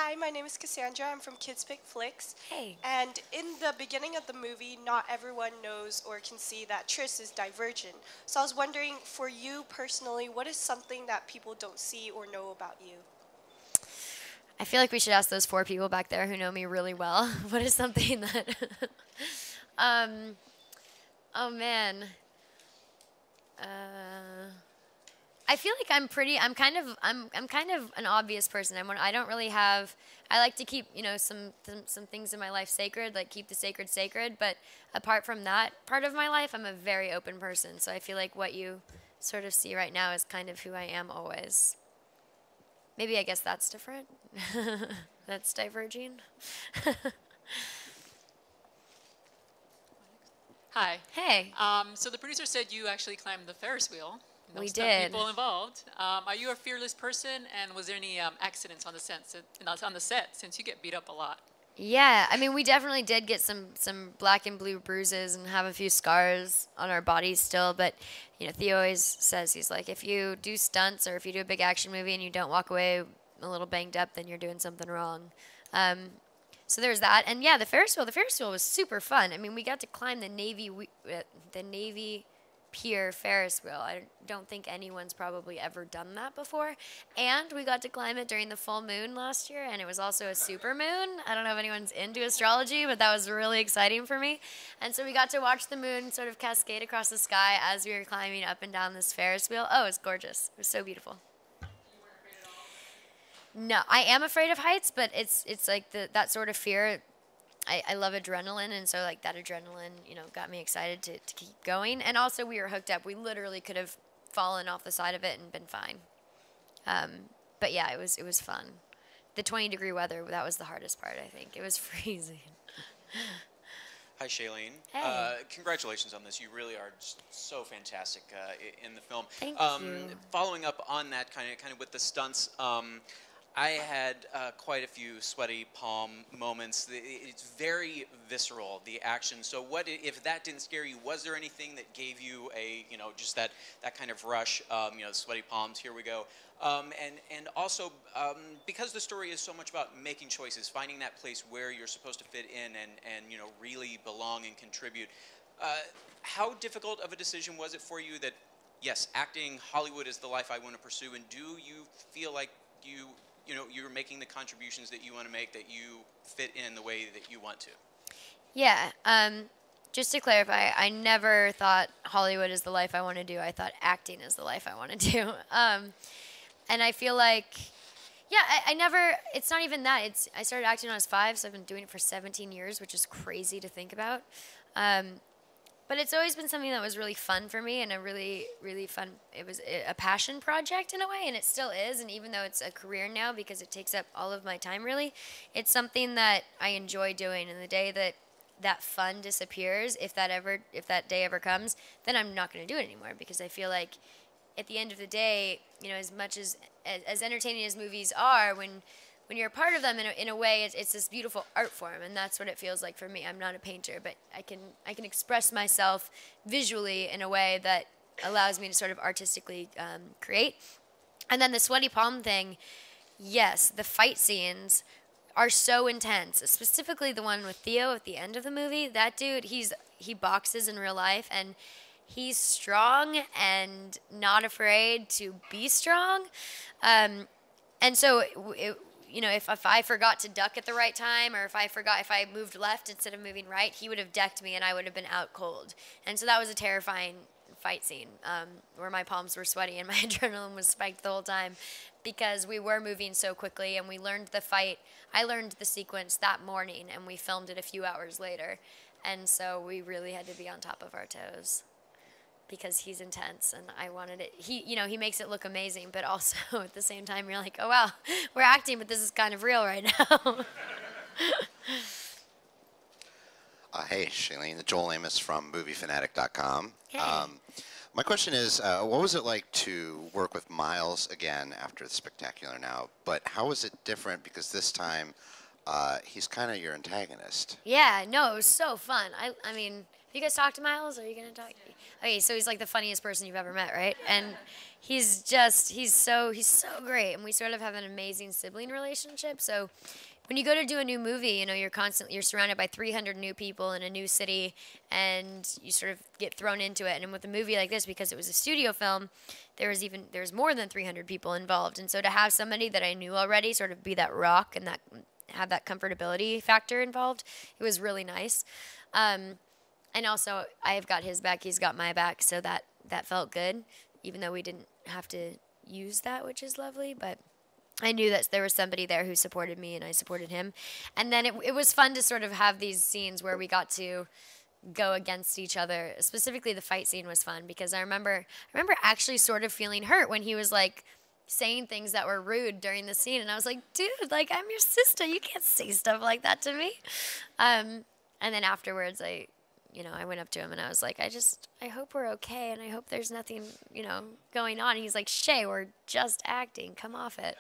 Hi, my name is Cassandra. I'm from Kids Pick Flicks. Hey. And in the beginning of the movie, not everyone knows or can see that Triss is Divergent. So I was wondering, for you personally, what is something that people don't see or know about you? I feel like we should ask those 4 people back there who know me really well. What is something that? um, oh man. I feel like I'm kind of an obvious person. I don't really have. I like to keep some things in my life sacred, like keep the sacred sacred. But apart from that part of my life, I'm a very open person. So I feel like what you sort of see right now is kind of who I am always. Maybe I guess that's different. That's diverging. Hi. Hey. So the producer said you actually climbed the Ferris wheel. No We stunt did. People involved. Are you a fearless person? And was there any accidents on the set since you get beat up a lot? Yeah, I mean, we definitely did get some black and blue bruises and have a few scars on our bodies still. But Theo always says, he's like, if you do stunts or if you do a big action movie and you don't walk away a little banged up, then you're doing something wrong. So there's that, and yeah, the Ferris wheel. The Ferris wheel was super fun. I mean, we got to climb the Navy Pier Ferris wheel. I don't think anyone's probably ever done that before. And we got to climb it during the full moon last year, and it was also a super moon. I don't know if anyone's into astrology, but that was really exciting for me. And so we got to watch the moon sort of cascade across the sky as we were climbing up and down this Ferris wheel. Oh, it was gorgeous. It was so beautiful. No, I am afraid of heights, but it's like that sort of fear. I love adrenaline, and so like that adrenaline, got me excited to keep going. And also we were hooked up. We literally could have fallen off the side of it and been fine. But yeah, it was fun. The 20-degree weather, that was the hardest part, I think. It was freezing. Hi, Shailene. Hey. Congratulations on this. You really are just so fantastic in the film. Thank you. Following up on that, kind of with the stunts. I had quite a few sweaty palm moments. It's very visceral, the action. So what if that didn't scare you? Was there anything that gave you just that kind of rush? The sweaty palms, here we go. And also, because the story is so much about making choices, finding that place where you're supposed to fit in and really belong and contribute. How difficult of a decision was it for you that, yes, acting, Hollywood is the life I want to pursue, and do you feel like you're making the contributions that you want to make, that you fit in the way that you want to? Yeah. Just to clarify, I never thought Hollywood is the life I want to do. I thought acting is the life I want to do. And I feel like, yeah, I never, it's not even that. I started acting when I was 5, so I've been doing it for 17 years, which is crazy to think about. But it's always been something that was really fun for me, and a really, really fun, it was a passion project in a way, and it still is. And even though it's a career now because it takes up all of my time, really, it's something that I enjoy doing. And the day that fun disappears, if that day ever comes, then I'm not going to do it anymore, because I feel like at the end of the day, as much as entertaining as movies are, when you're a part of them, in a way, it's this beautiful art form, and that's what it feels like for me. I'm not a painter, but I can express myself visually in a way that allows me to sort of artistically create. And then the sweaty palm thing, yes, the fight scenes are so intense, specifically the one with Theo at the end of the movie. That dude, he boxes in real life, and he's strong and not afraid to be strong. And so if I forgot to duck at the right time, or if I moved left instead of moving right, he would have decked me and I would have been out cold. And so that was a terrifying fight scene where my palms were sweaty and my adrenaline was spiked the whole time, because we were moving so quickly, and we learned the fight. I learned the sequence that morning, and we filmed it a few hours later. And so we really had to be on top of our toes, because he's intense, and I wanted it. He makes it look amazing, but also at the same time, you're like, oh wow, we're acting, but this is kind of real right now. Hey, Shailene, Joel Amos from MovieFanatic.com. Hey. My question is, what was it like to work with Miles again after The Spectacular Now? But how was it different? Because this time, he's kind of your antagonist. Yeah, no, it was so fun. I mean, You guys talk to Miles? Are you gonna talk? Okay, so he's like the funniest person you've ever met, right? And he's so great, and we sort of have an amazing sibling relationship. So when you go to do a new movie, you know, you're surrounded by 300 new people in a new city, and you sort of get thrown into it. And with a movie like this, because it was a studio film, there's more than 300 people involved, and so to have somebody that I knew already sort of be that rock and that have that comfortability factor involved, it was really nice. And also, I've got his back, he's got my back, so that felt good, even though we didn't have to use that, which is lovely. But I knew that there was somebody there who supported me, and I supported him. And then it was fun to sort of have these scenes where we got to go against each other. Specifically, the fight scene was fun, because I remember actually sort of feeling hurt when he was like saying things that were rude during the scene, and I was like, dude, like, I'm your sister, you can't say stuff like that to me. And then afterwards, I went up to him and I was like, I hope we're okay, and I hope there's nothing, going on. And he's like, Shay, we're just acting. Come off it.